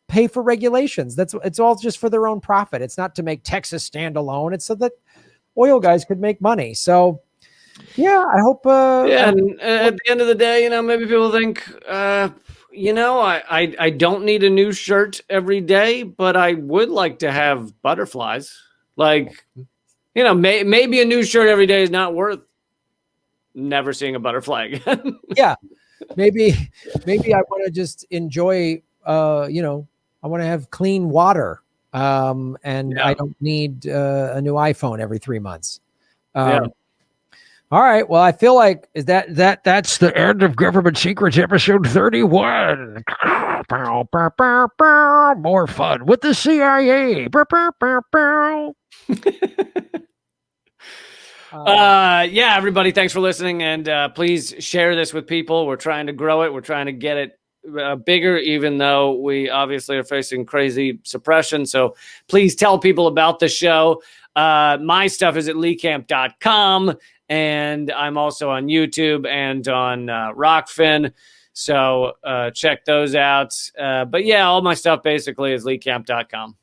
pay for regulations. It's all just for their own profit. It's not to make Texas stand alone. It's so that oil guys could make money. So yeah, I hope. And at the end of the day, maybe people think, I don't need a new shirt every day, but I would like to have butterflies. Like, maybe a new shirt every day is not worth never seeing a butterfly again. Yeah. Maybe I want to just enjoy, I want to have clean water. And I don't need a new iPhone every 3 months. All right. Well, I feel like that's the end of Government Secrets episode 31. More fun with the CIA. Yeah, everybody, thanks for listening, and please share this with people. We're trying to grow it. We're trying to get it bigger, even though we obviously are facing crazy suppression. So please tell people about the show. My stuff is at leecamp.com, and I'm also on YouTube and on Rockfin. So check those out. But yeah, all my stuff basically is leecamp.com.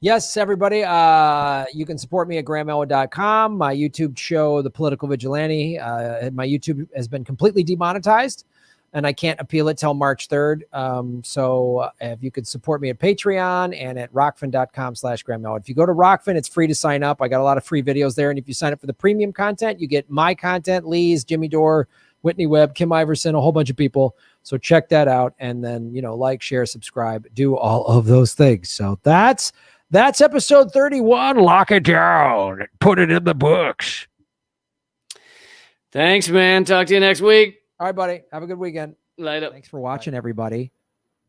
Yes, everybody. You can support me at grahamelwood.com. My YouTube show, The Political Vigilante, my YouTube has been completely demonetized, and I can't appeal it till March 3rd. So if you could support me at Patreon and at rockfin.com/grahamelwood. If you go to Rockfin, it's free to sign up. I got a lot of free videos there. And if you sign up for the premium content, you get my content, Lee's, Jimmy Dore, Whitney Webb, Kim Iverson, a whole bunch of people. So check that out. And then, like, share, subscribe, do all of those things. So that's episode 31. Lock it down. Put it in the books. Thanks, man. Talk to you next week. All right, buddy. Have a good weekend. Later. Thanks for watching, everybody.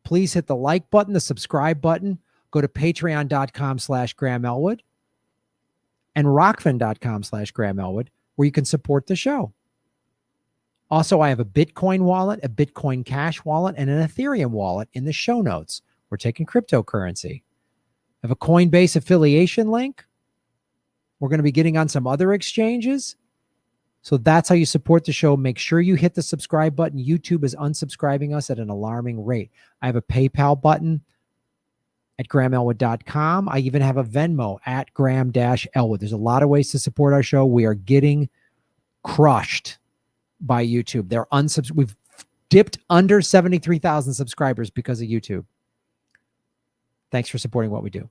Please hit the like button, the subscribe button. Go to patreon.com/GrahamElwood and rockfin.com/GrahamElwood, where you can support the show. Also, I have a Bitcoin wallet, a Bitcoin Cash wallet, and an Ethereum wallet in the show notes. We're taking cryptocurrency. I have a Coinbase affiliation link. We're going to be getting on some other exchanges. So that's how you support the show. Make sure you hit the subscribe button. YouTube is unsubscribing us at an alarming rate. I have a PayPal button at grahamelwood.com. I even have a Venmo at Graham-Elwood. There's a lot of ways to support our show. We are getting crushed by YouTube. We've dipped under 73,000 subscribers because of YouTube. Thanks for supporting what we do.